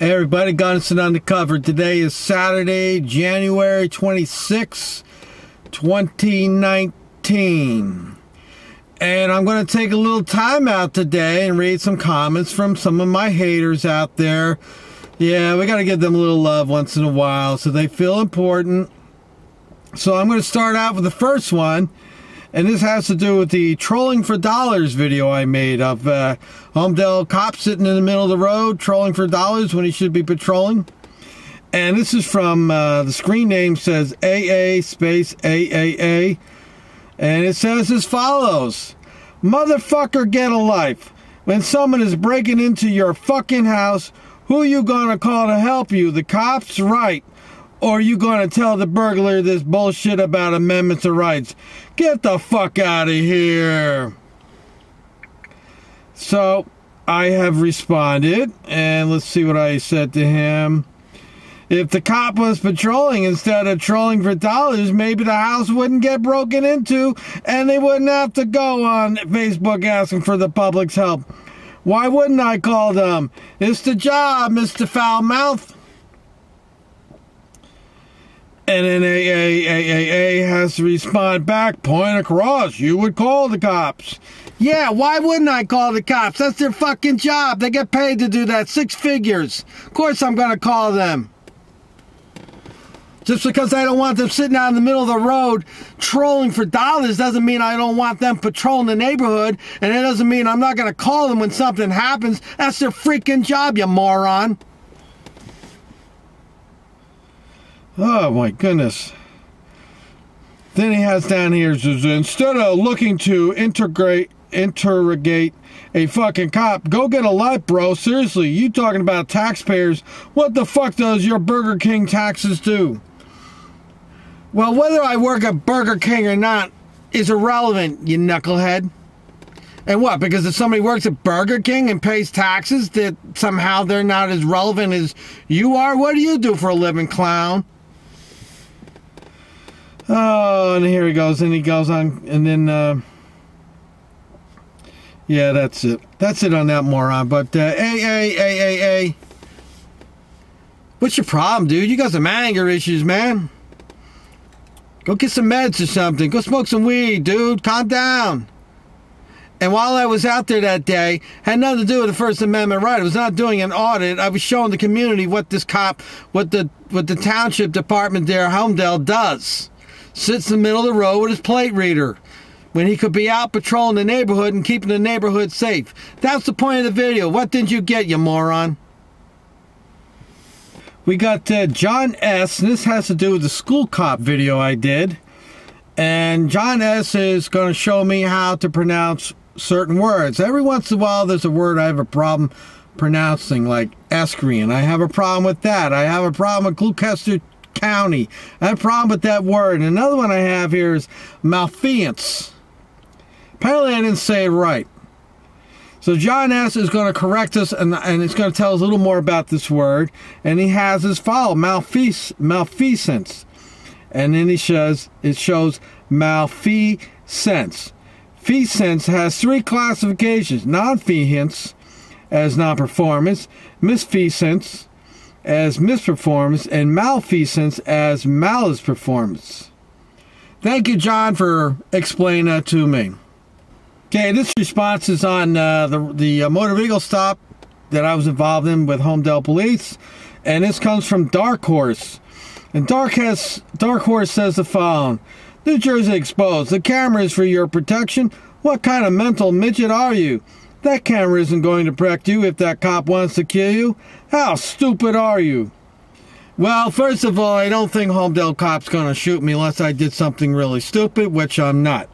Hey everybody, Gunnison Undercover. Today is Saturday, January 26, 2019. And I'm going to take a little time out today and read some comments from some of my haters out there. Yeah, we got to give them a little love once in a while so they feel important. So I'm going to start out with the first one. And this has to do with the trolling for dollars video I made of Homedale cop sitting in the middle of the road trolling for dollars when he should be patrolling. And this is from, the screen name says AA space AAA. And it says as follows. Motherfucker, get a life. When someone is breaking into your fucking house, who you gonna call to help you? The cops? Right. Or you gonna tell the burglar this bullshit about amendments of rights? Get the fuck out of here. So, I have responded, and let's see what I said to him. If the cop was patrolling instead of trolling for dollars, maybe the house wouldn't get broken into, and they wouldn't have to go on Facebook asking for the public's help. Why wouldn't I call them? It's the job, Mr. Foulmouth. And then AAA has to respond back, point across, you would call the cops. Yeah, why wouldn't I call the cops? That's their fucking job. They get paid to do that, 6 figures. Of course I'm going to call them. Just because I don't want them sitting out in the middle of the road trolling for dollars doesn't mean I don't want them patrolling the neighborhood. And it doesn't mean I'm not going to call them when something happens. That's their freaking job, you moron. Oh my goodness. Then he has down here, says, instead of looking to interrogate a fucking cop, go get a life, bro. Seriously, you talking about taxpayers. What the fuck does your Burger King taxes do? Well, whether I work at Burger King or not is irrelevant, you knucklehead. And what, because if somebody works at Burger King and pays taxes, that somehow they're not as relevant as you are? What do you do for a living, clown? Oh, and here he goes, and he goes on, and then, yeah, that's it. That's it on that moron, but, AAAAA. What's your problem, dude? You got some anger issues, man. Go get some meds or something. Go smoke some weed, dude. Calm down. And while I was out there that day, had nothing to do with the First Amendment right. I was not doing an audit. I was showing the community what this cop, what the township department there, Homedale, does. Sits in the middle of the road with his plate reader when he could be out patrolling the neighborhood and keeping the neighborhood safe. That's the point of the video. What didn't you get, you moron? We got John S. And this has to do with the school cop video I did. And John S. is going to show me how to pronounce certain words. Every once in a while there's a word I have a problem pronouncing, like Escreen. I have a problem with that. I have a problem with Gloucester County. I have a problem with that word. And another one I have here is malfeasance. Apparently I didn't say it right. So John S. is going to correct us, and it's going to tell us a little more about this word. And he has as follows, malfeasance. And then it shows malfeasance. Feasance has 3 classifications. Nonfeasance as non-performance, misfeasance as misperformance, and malfeasance as malice performance. Thank you, John, for explaining that to me. Okay, this response is on the motor vehicle stop that I was involved in with Homedale Police, and this comes from Dark Horse. And Dark Horse says the following. New Jersey Exposed. The camera is for your protection. What kind of mental midget are you? That camera isn't going to protect you if that cop wants to kill you. How stupid are you? Well, first of all, I don't think Homedale cop's going to shoot me unless I did something really stupid, which I'm not.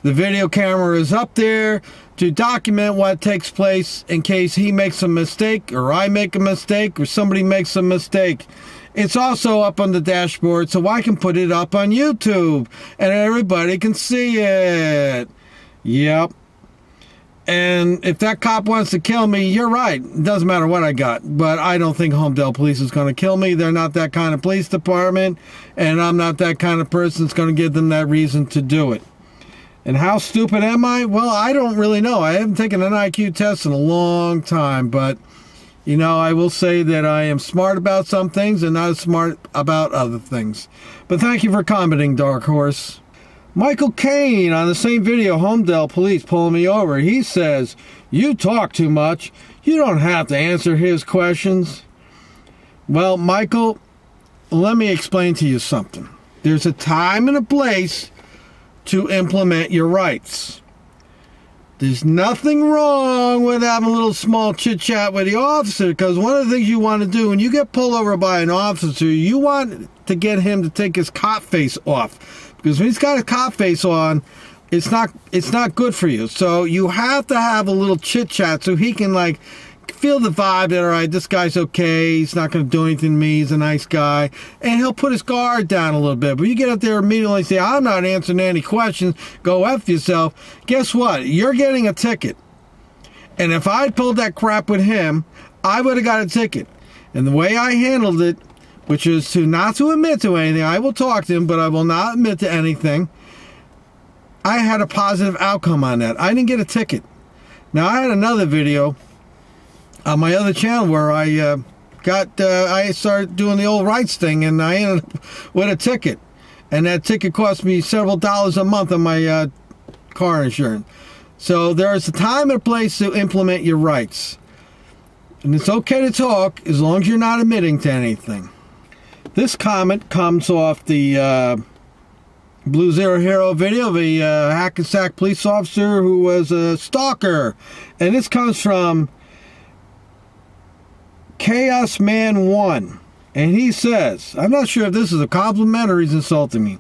The video camera is up there to document what takes place in case he makes a mistake, or I make a mistake, or somebody makes a mistake. It's also up on the dashboard so I can put it up on YouTube and everybody can see it. Yep. And if that cop wants to kill me, you're right. It doesn't matter what I got. But I don't think Homedale Police is going to kill me. They're not that kind of police department. And I'm not that kind of person that's going to give them that reason to do it. And how stupid am I? Well, I don't really know. I haven't taken an IQ test in a long time. But You know, I will say that I am smart about some things and not as smart about other things. But thank you for commenting, Dark Horse. Michael Caine on the same video, Homedale Police pulling me over. He says, "You talk too much. You don't have to answer his questions." Well, Michael, let me explain to you something. There's a time and a place to implement your rights. There's nothing wrong with having a little small chit-chat with the officer, because one of the things you want to do when you get pulled over by an officer, you want to get him to take his cop face off. Because when he's got a cop face on, it's not good for you. So you have to have a little chit-chat so he can, like, feel the vibe that, all right, this guy's okay, he's not going to do anything to me, he's a nice guy, and he'll put his guard down a little bit. But you get up there immediately and say, "I'm not answering any questions, go F yourself," guess what? You're getting a ticket. And if I pulled that crap with him, I would have got a ticket. And the way I handled it, which is not to admit to anything, I will talk to him, but I will not admit to anything, I had a positive outcome on that. I didn't get a ticket. Now, I had another video on my other channel where I started doing the old rights thing, and I ended up with a ticket, and that ticket cost me several dollars a month on my car insurance. So there is a time and a place to implement your rights, and it's okay to talk as long as you're not admitting to anything. This comment comes off the Blue Zero Hero video of a Hackensack police officer who was a stalker, and this comes from Chaos Man 1, and he says, "I'm not sure if this is a compliment or he's insulting me.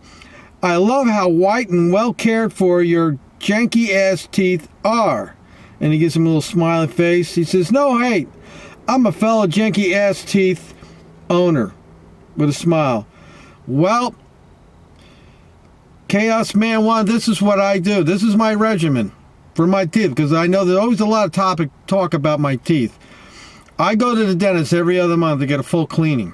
I love how white and well cared for your janky ass teeth are." And he gives him a little smiley face. He says, "No hate. I'm a fellow janky ass teeth owner," with a smile. Well, Chaos Man 1, this is what I do. This is my regimen for my teeth, because I know there's always a lot of talk about my teeth. I go to the dentist every other month to get a full cleaning.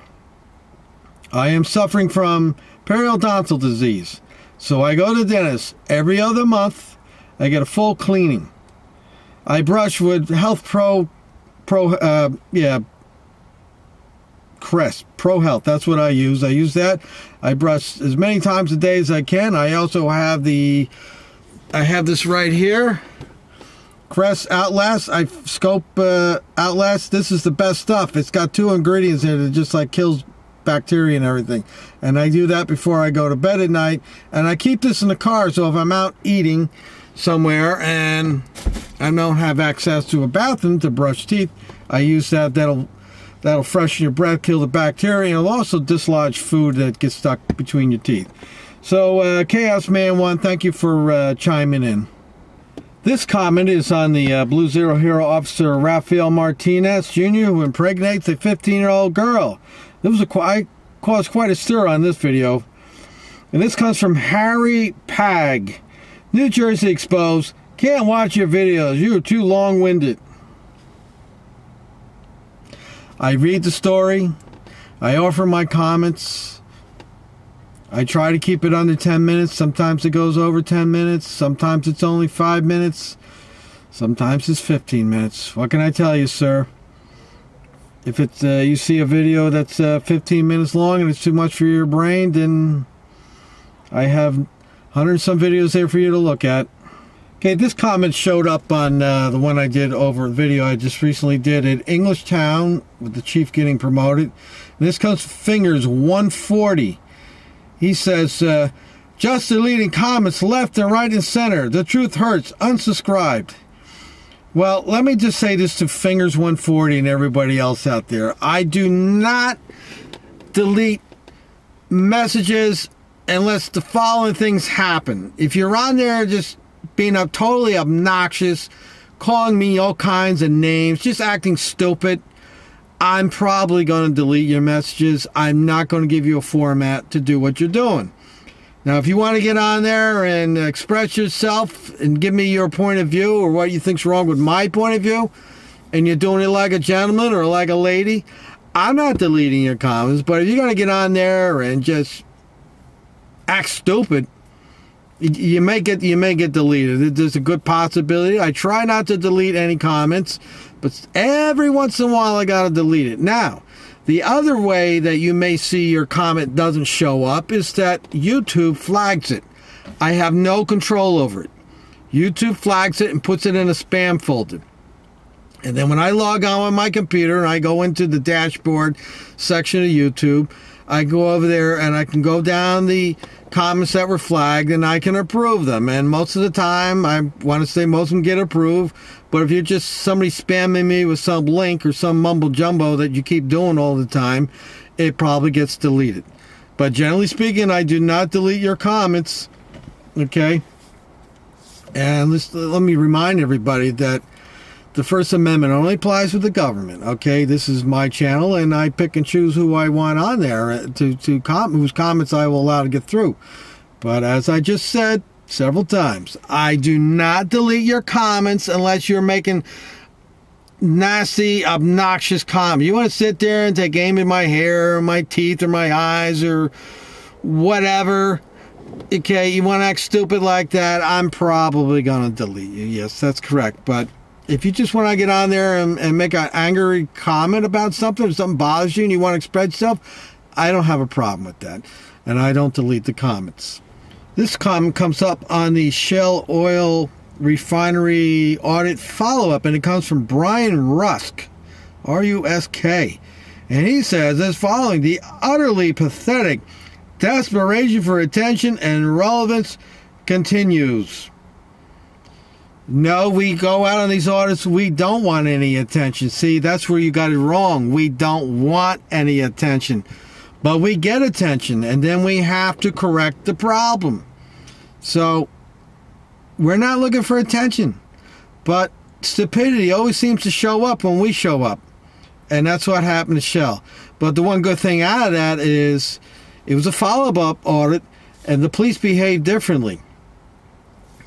I am suffering from periodontal disease, so I go to the dentist every other month. I get a full cleaning. I brush with Health Crest Pro Health. That's what I use. I use that. I brush as many times a day as I can. I also have this right here. Crest Outlast. I scope Outlast. This is the best stuff. It's got 2 ingredients in it that just like kills bacteria and everything. And I do that before I go to bed at night. And I keep this in the car, so if I'm out eating somewhere and I don't have access to a bathroom to brush teeth, I use that. That'll freshen your breath, kill the bacteria, and it'll also dislodge food that gets stuck between your teeth. So, Chaos Man 1, thank you for chiming in. This comment is on the Blue Zero Hero officer Rafael Martinez Jr., who impregnates a 15-year-old girl. I caused quite a stir on this video. And this comes from Harry Pag. New Jersey Exposed. Can't watch your videos. You are too long-winded. I read the story. I offer my comments. I try to keep it under 10 minutes. Sometimes it goes over 10 minutes. Sometimes it's only 5 minutes. Sometimes it's 15 minutes. What can I tell you, sir? If it's you see a video that's 15 minutes long and it's too much for your brain, then I have 100 some videos there for you to look at. Okay, this comment showed up on the one I did over a video I just recently did at English Town with the chief getting promoted. And this comes from Fingers 140. He says, just deleting comments left and right and center. The truth hurts. Unsubscribed. Well, let me just say this to Fingers 140 and everybody else out there. I do not delete messages unless the following things happen. If you're on there just being totally obnoxious, calling me all kinds of names, just acting stupid, I'm probably going to delete your messages. I'm not going to give you a format to do what you're doing. Now, if you want to get on there and express yourself and give me your point of view or what you think's wrong with my point of view, and you're doing it like a gentleman or like a lady, I'm not deleting your comments. But if you're going to get on there and just act stupid, You may get deleted. There's a good possibility. I try not to delete any comments, but every once in a while I gotta delete it. Now, the other way that you may see your comment doesn't show up is that YouTube flags it. I have no control over it. YouTube flags it and puts it in a spam folder. And then when I log on my computer and I go into the dashboard section of YouTube, I go over there and I can go down the comments that were flagged and I can approve them. And most of the time, I want to say most of them get approved. But if you're just somebody spamming me with some link or some mumble jumbo that you keep doing all the time, it probably gets deleted. But generally speaking, I do not delete your comments. Okay? And let me remind everybody that the First Amendment only applies with the government. Okay, this is my channel, and I pick and choose who I want on there whose comments I will allow to get through. But as I just said several times, I do not delete your comments unless you're making nasty, obnoxious comments. You want to sit there and take aim at my hair, or my teeth, or my eyes, or whatever. Okay, you want to act stupid like that, I'm probably going to delete you. Yes, that's correct. But if you just want to get on there and make an angry comment about something, if something bothers you and you want to express yourself, I don't have a problem with that. And I don't delete the comments. This comment comes up on the Shell Oil Refinery Audit Follow-Up, and it comes from Brian Rusk, R-U-S-K. And he says as following: the utterly pathetic desperation for attention and relevance continues. No, we go out on these audits, we don't want any attention. See, that's where you got it wrong. We don't want any attention. But we get attention, and then we have to correct the problem. So, we're not looking for attention. But stupidity always seems to show up when we show up. And that's what happened to Shell. But the one good thing out of that is it was a follow-up audit, and the police behaved differently.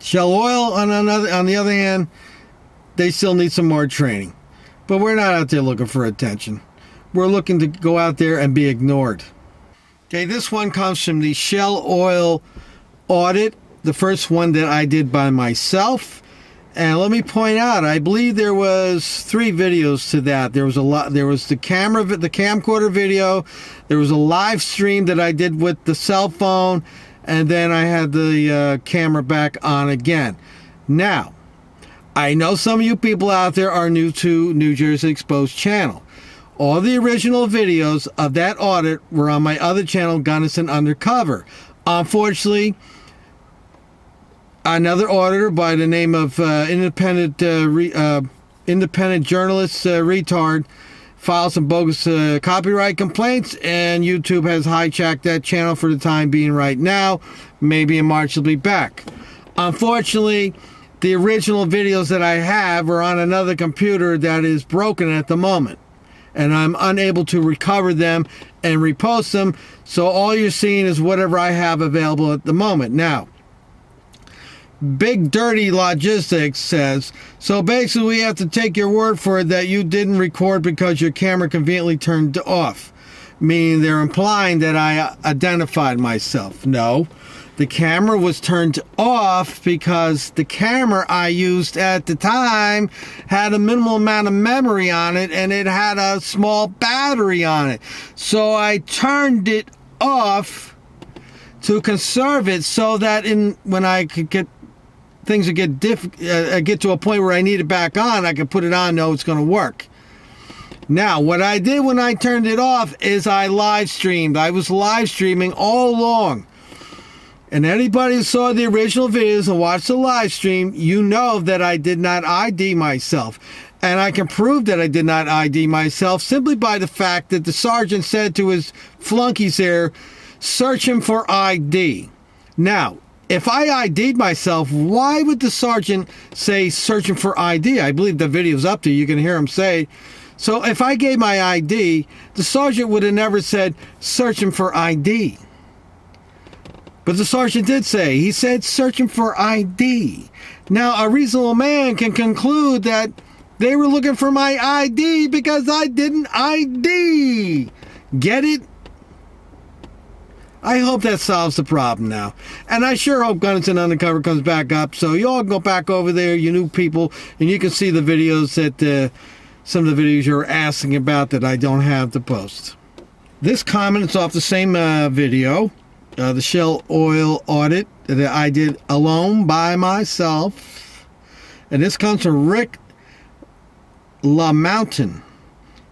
Shell Oil, on the other hand, they still need some more training. But we're not out there looking for attention. We're looking to go out there and be ignored. Okay, this one comes from the Shell Oil audit, the first one that I did by myself. And let me point out, I believe there was 3 videos to that. There was the camcorder video, there was a live stream that I did with the cell phone, and then I had the camera back on again. Now, I know some of you people out there are new to New Jersey Exposed channel. All the original videos of that audit were on my other channel, Gunnison Undercover. Unfortunately, another auditor by the name of independent journalist retard filed some bogus copyright complaints, and YouTube has hijacked that channel for the time being right now. Maybe in March it'll be back. Unfortunately, the original videos that I have are on another computer that is broken at the moment, and I'm unable to recover them and repost them, so all you're seeing is whatever I have available at the moment. Now, Big Dirty Logistics says, so basically we have to take your word for it that you didn't record because your camera conveniently turned off. Meaning they're implying that I identified myself. No, the camera was turned off because the camera I used at the time had a minimal amount of memory on it, and it had a small battery on it. So I turned it off to conserve it so that when I could get things would get to a point where I need it back on, I can put it on, know it's going to work. Now, what I did when I turned it off is I live streamed. I was live streaming all along. And anybody who saw the original videos and watched the live stream, you know that I did not ID myself. And I can prove that I did not ID myself simply by the fact that the sergeant said to his flunkies there, search him for ID. Now, if I ID'd myself, why would the sergeant say searching for ID? I believe the video's up there. You can hear him say. So if I gave my ID, the sergeant would have never said searching for ID. But the sergeant did say. He said searching for ID. Now, a reasonable man can conclude that they were looking for my ID because I didn't ID. Get it? I hope that solves the problem now. And I sure hope Gunnison Undercover comes back up, so you all go back over there, you new people, and you can see the videos that, some of the videos you're asking about that I don't have to post. This comment is off the same video, the Shell Oil audit that I did alone by myself. And this comes from Rick LaMountain.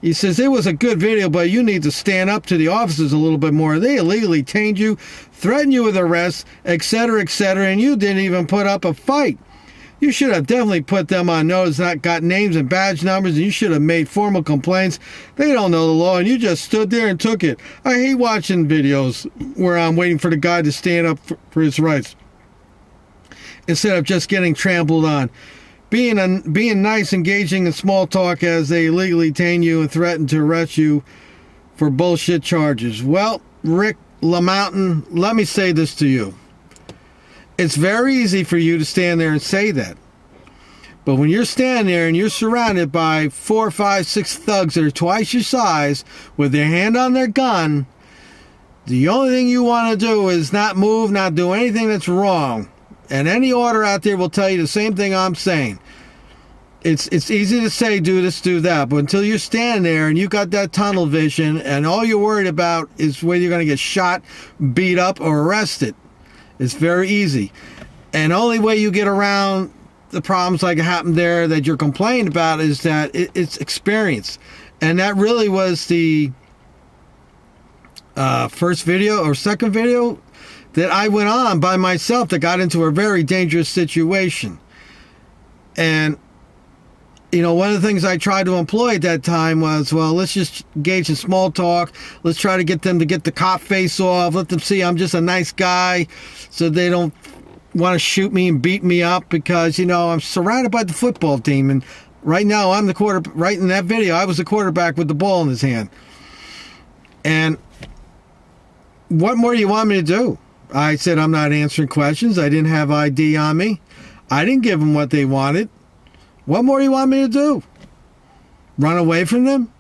He says, it was a good video, but you need to stand up to the officers a little bit more. They illegally detained you, threatened you with arrest, etc., and you didn't even put up a fight. You should have definitely put them on notice, not got names and badge numbers, and you should have made formal complaints. They don't know the law, and you just stood there and took it. I hate watching videos where I'm waiting for the guy to stand up for his rights instead of just getting trampled on. Being nice, engaging in small talk as they illegally detain you and threaten to arrest you for bullshit charges. Well, Rick LaMountain, let me say this to you. It's very easy for you to stand there and say that. But when you're standing there and you're surrounded by 4, 5, 6 thugs that are twice your size with their hand on their gun, the only thing you want to do is not move, not do anything that's wrong. And any order out there will tell you the same thing I'm saying. It's easy to say, do this, do that. But until you're standing there and you got that tunnel vision and all you're worried about is whether you're going to get shot, beat up, or arrested. It's very easy. And the only way you get around the problems like happened there that you're complaining about is that it's experience. And that really was the first video or second video that I went on by myself that got into a very dangerous situation. And, you know, one of the things I tried to employ at that time was, well, let's just engage in small talk. Let's try to get them to get the cop face off. Let them see I'm just a nice guy so they don't want to shoot me and beat me up because, you know, I'm surrounded by the football team. And right now I'm the quarterback. Right in that video, I was the quarterback with the ball in his hand. And what more do you want me to do? I said I'm not answering questions. I didn't have ID on me. I didn't give them what they wanted. What more do you want me to do? Run away from them?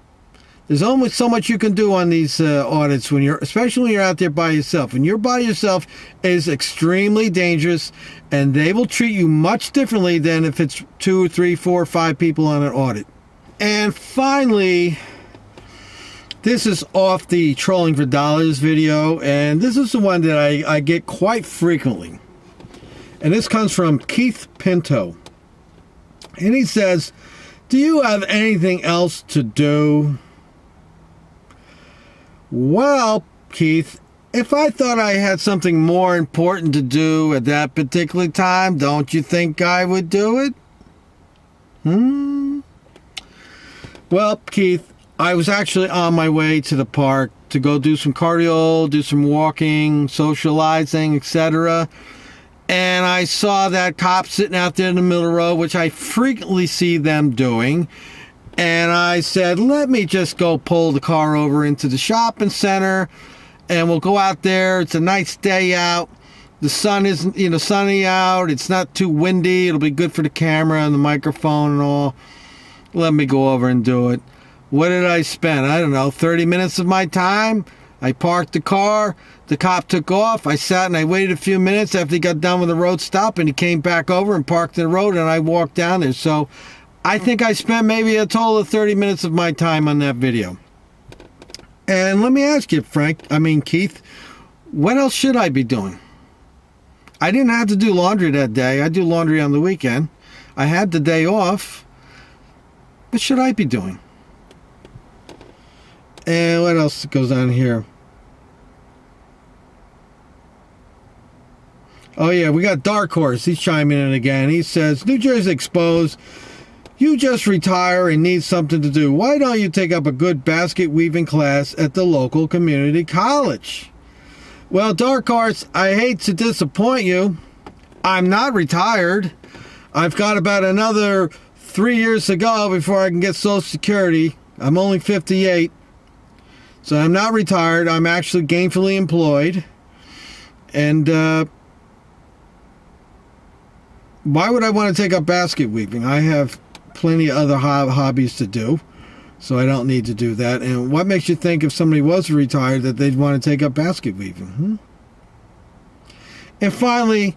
There's only so much you can do on these audits when especially when you're out there by yourself. When you're by yourself, it is extremely dangerous, and they will treat you much differently than if it's 2, 3, 4, 5 people on an audit. And finally, this is off the Trolling for Dollars video, and this is the one that I get quite frequently. And this comes from Keith Pinto. And he says, do you have anything else to do? Well, Keith, if I thought I had something more important to do at that particular time, don't you think I would do it? Well, Keith, I was actually on my way to the park to go do some cardio, do some walking, socializing, etc. And I saw that cop sitting out there in the middle of the road, which I frequently see them doing. And I said, let me just go pull the car over into the shopping center and we'll go out there. It's a nice day out. The sun isn't, sunny out. It's not too windy. It'll be good for the camera and the microphone and all. Let me go over and do it. What did I spend? I don't know, 30 minutes of my time. I parked the car. The cop took off. I sat and I waited a few minutes after he got done with the road stop, and he came back over and parked in the road, and I walked down there. So I think I spent maybe a total of 30 minutes of my time on that video. And let me ask you, Keith, what else should I be doing? I didn't have to do laundry that day. I do laundry on the weekend. I had the day off. What should I be doing? And what else goes on here? Oh yeah, we got Dark Horse. He's chiming in again. He says, New Jersey Exposed, you just retire and need something to do. Why don't you take up a good basket weaving class at the local community college? Well, Dark Horse, I hate to disappoint you. I'm not retired. I've got about another 3 years to go before I can get Social Security. I'm only 58. So I'm not retired. I'm actually gainfully employed. And why would I want to take up basket weaving? I have plenty of other hobbies to do. So I don't need to do that. And what makes you think if somebody was retired that they'd want to take up basket weaving? And finally,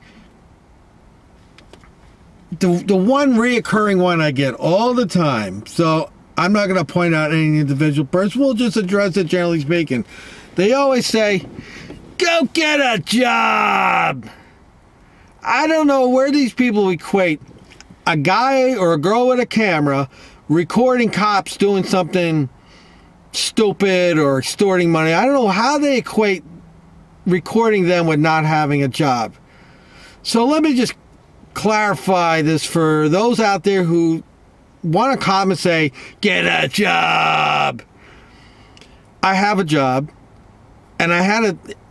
the one reoccurring one I get all the time, so I'm not going to point out any individual person, we'll just address it generally speaking. They always say, go get a job. I don't know where these people equate a guy or a girl with a camera recording cops doing something stupid or extorting money. I don't know how they equate recording them with not having a job. So let me just clarify this for those out there who want to come and say, get a job. I have a job. And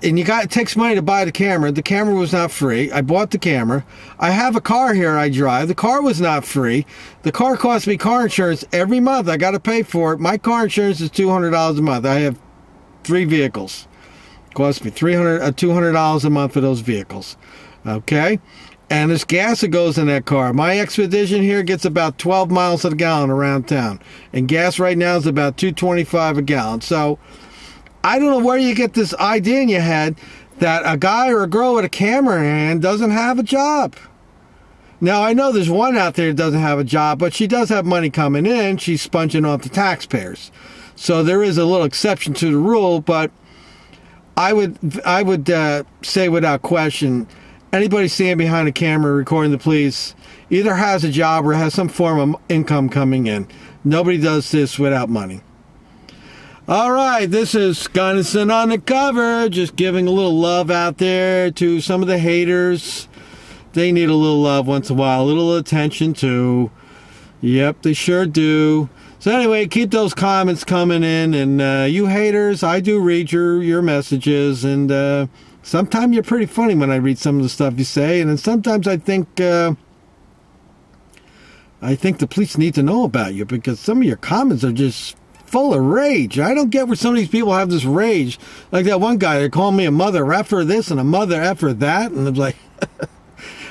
it takes money to buy the camera. The camera was not free. I bought the camera. I have a car here I drive. The car was not free. The car costs me car insurance every month. I got to pay for it. My car insurance is $200 a month. I have 3 vehicles. It costs me $200 a month for those vehicles. Okay? And there's gas that goes in that car. My Expedition here gets about 12 miles a gallon around town. And gas right now is about $2.25 a gallon. So I don't know where you get this idea in your head that a guy or a girl with a camera in hand doesn't have a job. Now, I know there's one out there that doesn't have a job, but she does have money coming in. She's sponging off the taxpayers. So there is a little exception to the rule, but I would say without question, anybody standing behind a camera recording the police either has a job or has some form of income coming in. Nobody does this without money. All right, this is Gunnison on the cover, just giving a little love out there to some of the haters. They need a little love once in a while, a little attention too. Yep, they sure do. So anyway, keep those comments coming in, and you haters, I do read your messages, and sometimes you're pretty funny when I read some of the stuff you say, and then sometimes I think the police need to know about you, because some of your comments are just full of rage. I don't get where some of these people have this rage. Like that one guy, they called me a mother effer this and a mother effer that, and I'm like,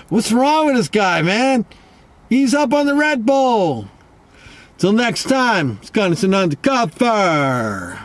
what's wrong with this guy, man? He's up on the Red Bull. Till next time, it's Gunnison on the cover.